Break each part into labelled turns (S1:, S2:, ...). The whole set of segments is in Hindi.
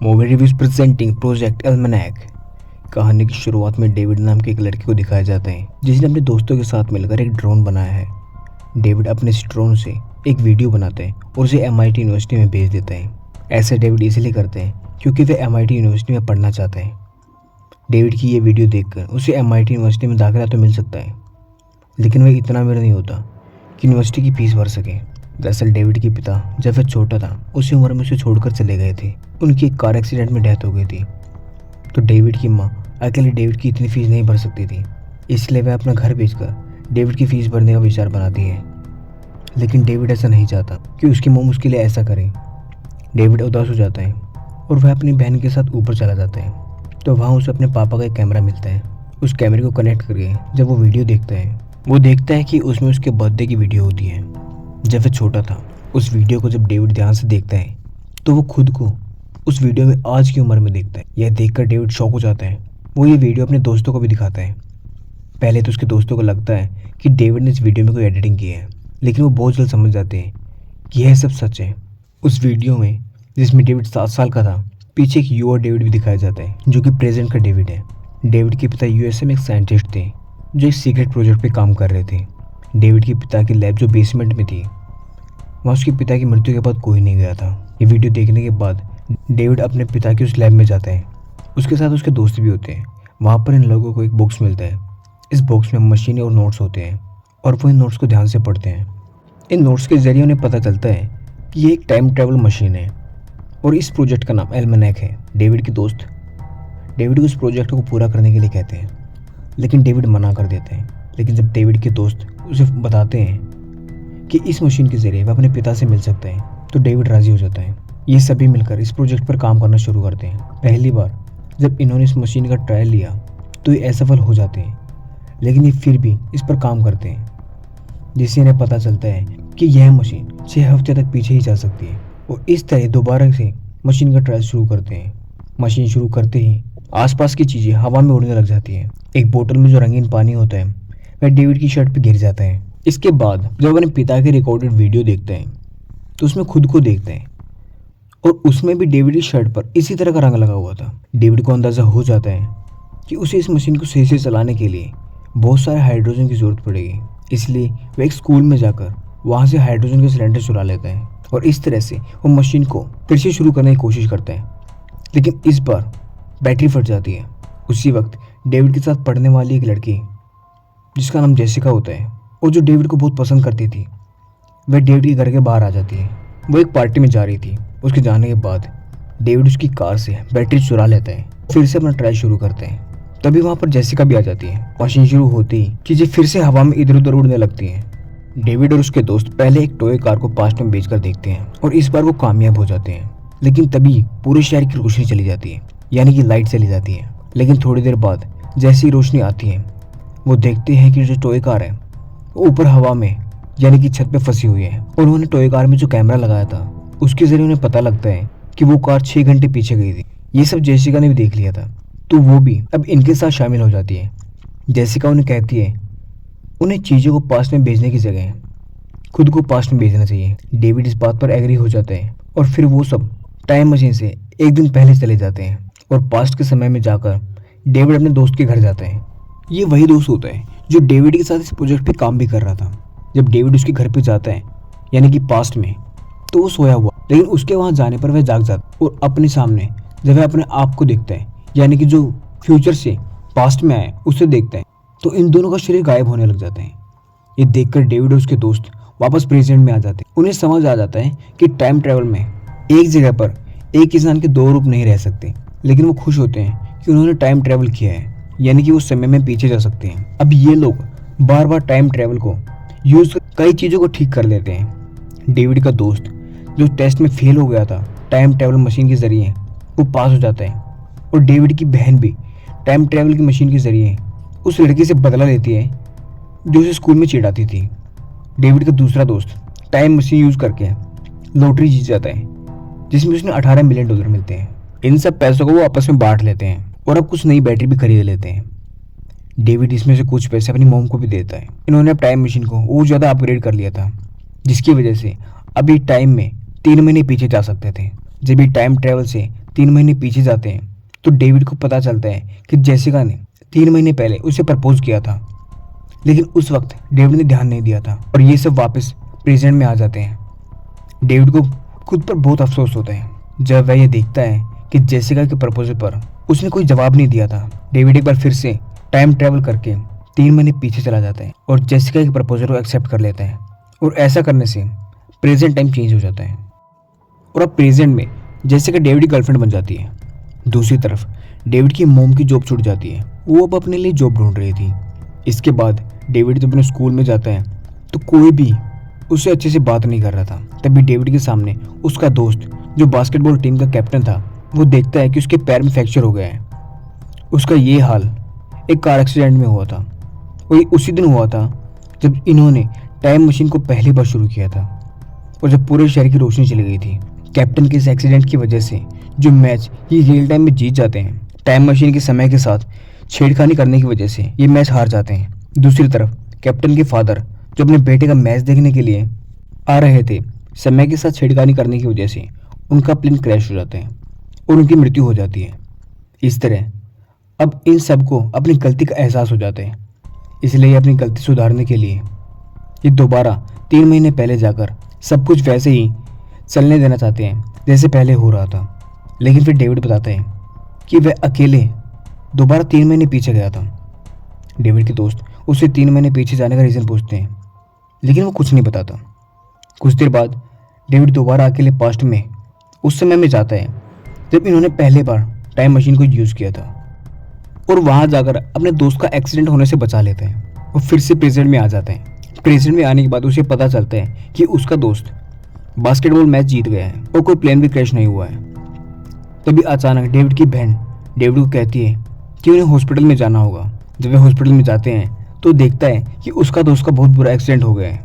S1: Movie reviews presenting Project Almanac. कहानी की शुरुआत में डेविड नाम के एक लड़के को दिखाया जाता है जिसने अपने दोस्तों के साथ मिलकर एक ड्रोन बनाया है। डेविड अपने इस ड्रोन से एक वीडियो बनाता है और उसे MIT यूनिवर्सिटी में भेज देता है। ऐसा डेविड इसलिए करते हैं क्योंकि वे MIT यूनिवर्सिटी में पढ़ना चाहते हैं। डेविड की ये वीडियो देखकर उसे MIT यूनिवर्सिटी में दाखिला तो मिल सकता है, लेकिन वह इतना अमीर नहीं होता कि यूनिवर्सिटी की फीस भर सके। दरअसल डेविड के पिता जब वह छोटा था उसी उम्र में उसे छोड़कर चले गए थे। उनकी एक कार एक्सीडेंट में डेथ हो गई थी, तो डेविड की माँ अकेले डेविड की इतनी फीस नहीं भर सकती थी, इसलिए वह अपना घर बेचकर डेविड की फीस भरने का विचार बनाती है। लेकिन डेविड ऐसा नहीं चाहता कि उसकी मॉम उसके लिए ऐसा करे। डेविड उदास हो जाता है और वह अपनी बहन के साथ ऊपर चला जाता है, तो वहाँ उसे अपने पापा का एक कैमरा मिलता है। उस कैमरे को कनेक्ट करके जब वो वीडियो देखता है, वो देखता है कि उसमें उसके बर्थडे की वीडियो होती है जब वह छोटा था। उस वीडियो को जब डेविड ध्यान से देखता है तो वो खुद को उस वीडियो में आज की उम्र में देखता है। यह देखकर डेविड शॉक हो जाता है। वो ये वीडियो अपने दोस्तों को भी दिखाता है। पहले तो उसके दोस्तों को लगता है कि डेविड ने इस वीडियो में कोई एडिटिंग की है, लेकिन वो बहुत जल्द समझ जाते हैं कि यह सब सच है। उस वीडियो में जिसमें डेविड 7 साल का था, पीछे एक युवा डेविड भी दिखाया जाता है जो कि प्रेजेंट का डेविड है। डेविड के पिता USA में एक साइंटिस्ट थे जो एक सीक्रेट प्रोजेक्ट पे काम कर रहे थे। डेविड के पिता की लैब जो बेसमेंट में थी, वहाँ उसके पिता की मृत्यु के बाद कोई नहीं गया था। ये वीडियो देखने के बाद डेविड अपने पिता की उस लैब में जाता है। उसके साथ उसके दोस्त भी होते हैं। वहाँ पर इन लोगों को एक बॉक्स मिलता है। इस बॉक्स में मशीनें और नोट्स होते हैं और वो इन नोट्स को ध्यान से पढ़ते हैं। इन नोट्स के जरिए उन्हें पता चलता है कि ये एक टाइम ट्रैवल मशीन है और इस प्रोजेक्ट का नाम एल्मेनाक है। डेविड के दोस्त डेविड को इस प्रोजेक्ट को पूरा करने के लिए कहते हैं, लेकिन डेविड मना कर देते हैं। लेकिन जब डेविड के दोस्त उसे बताते हैं कि इस मशीन के जरिए वह अपने पिता से मिल सकता है, तो डेविड राजी हो जाता है। ये सभी मिलकर इस प्रोजेक्ट पर काम करना शुरू करते हैं। पहली बार जब इन्होंने इस मशीन का ट्रायल लिया तो ये असफल हो जाते हैं, लेकिन ये फिर भी इस पर काम करते हैं, जिससे इन्हें पता चलता है कि यह मशीन 6 हफ्ते तक पीछे ही जा सकती है। और इस तरह दोबारा से मशीन का ट्रायल शुरू करते हैं। मशीन शुरू करते ही आसपास की चीज़ें हवा में उड़ने लग जाती हैं। एक बोतल में जो रंगीन पानी होता है वह डेविड की शर्ट पर गिर जाता है। इसके बाद जब अपने पिता के रिकॉर्डेड वीडियो देखते हैं तो उसमें खुद को देखते हैं और उसमें भी डेविड की शर्ट पर इसी तरह का रंग लगा हुआ था। डेविड को अंदाज़ा हो जाता है कि उसे इस मशीन को सही से चलाने के लिए बहुत सारे हाइड्रोजन की ज़रूरत पड़ेगी, इसलिए वह एक स्कूल में जाकर वहाँ से हाइड्रोजन के सिलेंडर चुरा लेता है और इस तरह से वो मशीन को फिर से शुरू करने की कोशिश करता है। लेकिन इस बार बैटरी फट जाती है। उसी वक्त डेविड के साथ पढ़ने वाली एक लड़की जिसका नाम जेसिका होता है और जो डेविड को बहुत पसंद करती थी, वह डेविड के घर के बाहर आ जाती है। वो एक पार्टी में जा रही थी। उसके जाने के बाद डेविड उसकी कार से बैटरी चुरा लेता है, फिर से अपना ट्रायल शुरू करते हैं। तभी वहाँ पर जेसिका भी आ जाती है। मशीन शुरू होती ही चीज़ें फिर से हवा में इधर उधर उड़ने लगती हैं। डेविड और उसके दोस्त पहले एक टॉय कार को पास्ट में बेचकर देखते हैं और इस बार वो कामयाब हो जाते हैं। लेकिन तभी पूरे शहर की रोशनी चली जाती है, यानी कि लाइट चली जाती है। लेकिन थोड़ी देर बाद जैसी रोशनी आती है, वो देखते हैं कि जो टॉय कार है वो ऊपर हवा में यानी कि छत पे फंसी हुई है। और उन्होंने टॉय कार में जो कैमरा लगाया था उसके जरिए उन्हें पता लगता है कि वो कार 6 घंटे पीछे गई थी। ये सब जेसिका ने भी देख लिया था, तो वो भी अब इनके साथ शामिल हो जाती है। जेसिका उन्हें कहती है उन्हें चीज़ों को पास्ट में भेजने की जगह खुद को पास्ट में भेजना चाहिए। डेविड इस बात पर एग्री हो जाते हैं और फिर वो सब टाइम मशीन से एक दिन पहले चले जाते हैं और पास्ट के समय में जाकर डेविड अपने दोस्त के घर जाते हैं। ये वही दोस्त होता है जो डेविड के साथ इस प्रोजेक्ट पे काम भी कर रहा था। जब डेविड उसके घर पे जाता है यानी कि पास्ट में, तो वो सोया हुआ, लेकिन उसके वहाँ जाने पर वह जाग जाता और अपने सामने जब वह अपने आप को देखता है, यानी कि जो फ्यूचर से पास्ट में आए उसे देखता है, तो इन दोनों का शरीर गायब होने लग जाते हैं। ये देखकर डेविड और उसके दोस्त वापस प्रेजेंट में आ जाते हैं। उन्हें समझ आ जाता है कि टाइम ट्रैवल में एक जगह पर एक इंसान के 2 रूप नहीं रह सकते, लेकिन वो खुश होते हैं कि उन्होंने टाइम ट्रैवल किया है, यानी कि वो समय में पीछे जा सकते हैं। अब ये लोग बार बार टाइम ट्रैवल को यूज कई चीज़ों को ठीक कर लेते हैं। डेविड का दोस्त जो टेस्ट में फेल हो गया था टाइम ट्रैवल मशीन के जरिए, वो पास हो जाता है। और डेविड की बहन भी टाइम ट्रैवल की मशीन के जरिए उस लड़की से बदला लेती है जो उसे स्कूल में चिढ़ाती थी। डेविड का दूसरा दोस्त टाइम मशीन यूज करके लॉटरी जीत जाता है, जिसमें उसने $18 मिलियन मिलते हैं। इन सब पैसों को वो आपस में बांट लेते हैं और अब कुछ नई बैटरी भी खरीद लेते हैं। डेविड इसमें से कुछ पैसे अपनी मॉम को भी देता है। इन्होंने अब टाइम मशीन को और ज़्यादा अपग्रेड कर लिया था, जिसकी वजह से अभी टाइम में 3 महीने पीछे जा सकते थे। जब ये टाइम ट्रैवल से 3 महीने पीछे जाते हैं तो डेविड को पता चलता है कि जेसिका ने 3 महीने पहले उसे प्रपोज किया था, लेकिन उस वक्त डेविड ने ध्यान नहीं दिया था और ये सब वापस प्रेजेंट में आ जाते हैं। डेविड को खुद पर बहुत अफसोस होता है जब वह ये देखता है कि जेसिका के प्रपोजल पर उसने कोई जवाब नहीं दिया था। डेविड एक बार फिर से टाइम ट्रैवल करके 3 महीने पीछे चला जाता है और जेसिका के प्रपोजल को एक्सेप्ट कर लेता है और ऐसा करने से प्रेजेंट टाइम चेंज हो जाता है और अब प्रेजेंट में जेसिका डेविड की गर्लफ्रेंड बन जाती है। दूसरी तरफ डेविड की मोम की जॉब छूट जाती है, वो अब अपने लिए जॉब ढूंढ रही थी। इसके बाद डेविड जब अपने स्कूल में जाता है तो कोई भी उससे अच्छे से बात नहीं कर रहा था। तभी डेविड के सामने उसका दोस्त जो बास्केटबॉल टीम का कैप्टन था वो देखता है कि उसके पैर में फ्रैक्चर हो गया है। उसका ये हाल एक कार एक्सीडेंट में हुआ था और ये उसी दिन हुआ था जब इन्होंने टाइम मशीन को पहली बार शुरू किया था और जब पूरे शहर की रोशनी चली गई थी। कैप्टन के इस एक्सीडेंट की वजह से जो मैच ये रियल टाइम में जीत जाते हैं, टाइम मशीन के समय के साथ छेड़खानी करने की वजह से ये मैच हार जाते हैं। दूसरी तरफ कैप्टन के फादर जो अपने बेटे का मैच देखने के लिए आ रहे थे, समय के साथ छेड़खानी करने की वजह से उनका प्लेन क्रैश हो जाता है और उनकी मृत्यु हो जाती है। इस तरह अब इन सबको अपनी गलती का एहसास हो जाता है, इसलिए अपनी गलती सुधारने के लिए ये दोबारा 3 महीने पहले जाकर सब कुछ वैसे ही चलने देना चाहते हैं जैसे पहले हो रहा था। लेकिन फिर डेविड बताता है कि वह अकेले दोबारा 3 महीने पीछे गया था। डेविड के दोस्त उससे 3 महीने पीछे जाने का रीज़न पूछते हैं, लेकिन वो कुछ नहीं बताता। कुछ देर बाद डेविड दोबारा अकेले पास्ट में उस समय में जाता है जब इन्होंने पहले बार टाइम मशीन को यूज़ किया था और वहाँ जाकर अपने दोस्त का एक्सीडेंट होने से बचा लेते हैं और फिर से प्रेजेंट में आ जाते हैं। प्रेजेंट में आने के बाद उसे पता चलता है कि उसका दोस्त बास्केटबॉल मैच जीत गया है और कोई प्लेन भी क्रैश नहीं हुआ है। तभी अचानक डेविड की बहन डेविड को कहती है कि उन्हें हॉस्पिटल में जाना होगा। जब वे हॉस्पिटल में जाते हैं तो देखता है कि उसका दोस्त का बहुत बुरा एक्सीडेंट हो गया है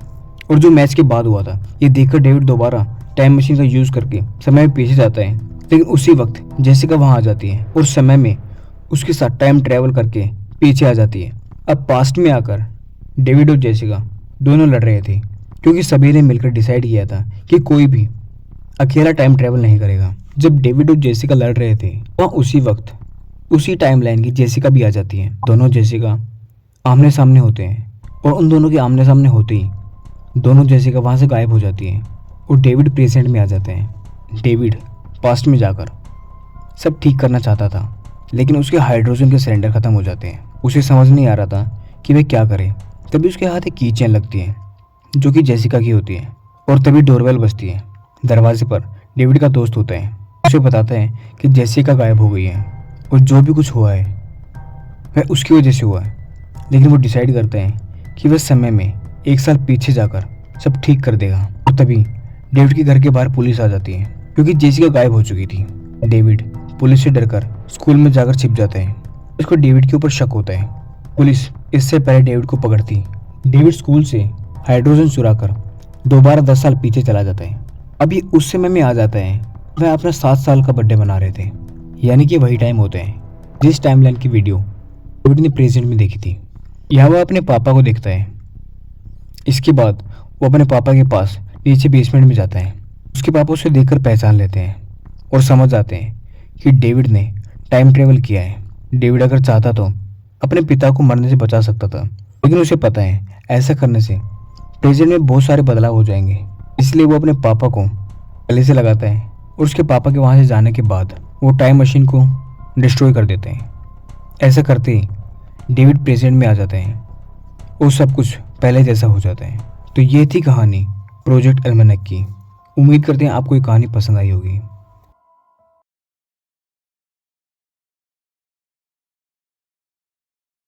S1: और जो मैच के बाद हुआ था। ये देखकर डेविड दोबारा टाइम मशीन का यूज़ करके समय में पीछे जाता है, लेकिन उसी वक्त जेसिका वहाँ आ जाती है और समय में उसके साथ टाइम ट्रैवल करके पीछे आ जाती है। अब पास्ट में आकर डेविड और जेसिका दोनों लड़ रहे थे क्योंकि सभी ने मिलकर डिसाइड किया था कि कोई भी अकेला टाइम ट्रैवल नहीं करेगा। जब डेविड और जेसिका लड़ रहे थे वहाँ उसी वक्त उसी टाइमलाइन की जेसिका भी आ जाती है। दोनों जेसिका आमने सामने होते हैं और उन दोनों के आमने सामने होते ही दोनों जेसिका वहाँ से गायब हो जाती हैं और डेविड प्रेजेंट में आ जाते हैं। डेविड पास्ट में जाकर सब ठीक करना चाहता था, लेकिन उसके हाइड्रोजन के सिलेंडर ख़त्म हो जाते हैं। उसे समझ नहीं आ रहा था कि वह क्या करे। तभी उसके हाथ एक की चेन लगती है जो कि जेसिका की होती है और तभी डोरबेल बजती है। दरवाजे पर डेविड का दोस्त होता है, उसे बताता है कि जेसिका गायब हो गई है और जो भी कुछ हुआ है वह उसकी वजह से हुआ है। लेकिन वो डिसाइड करता है कि वह समय में 1 साल पीछे जाकर सब ठीक कर देगा। और तभी डेविड के घर के बाहर पुलिस आ जाती है क्योंकि जेसिका गायब हो चुकी थी। डेविड पुलिस से डरकर स्कूल में जाकर छिप जाता है। उसको डेविड के ऊपर शक होता है। पुलिस इससे पहले डेविड को पकड़ती। डेविड स्कूल से हाइड्रोजन चुराकर दोबारा 10 साल पीछे चला जाता है। अभी उस समय में आ जाता है वह अपना 7 साल का बर्थडे मना रहे थे, यानी कि वही टाइम होता है जिस टाइमलाइन की वीडियो डेविड ने प्रेजेंट में देखी थी। यहाँ वह अपने पापा को देखता है। इसके बाद वो अपने पापा के पास नीचे बेसमेंट में जाता है। उसके पापा उसे देखकर पहचान लेते हैं और समझ जाते हैं कि डेविड ने टाइम ट्रेवल किया है। डेविड अगर चाहता तो अपने पिता को मरने से बचा सकता था, लेकिन उसे पता है ऐसा करने से प्रेजेंट में बहुत सारे बदलाव हो जाएंगे। इसलिए वो अपने पापा को गले से लगाता है और उसके पापा के वहाँ से जाने के बाद वो टाइम मशीन को डिस्ट्रॉय कर देते हैं। ऐसा करते ही डेविड प्रेजेंट में आ जाते हैं और सब कुछ पहले जैसा हो जाता है। तो ये थी कहानी प्रोजेक्ट एल्मेनेक की। उम्मीद करते हैं आपको ये कहानी पसंद आई होगी।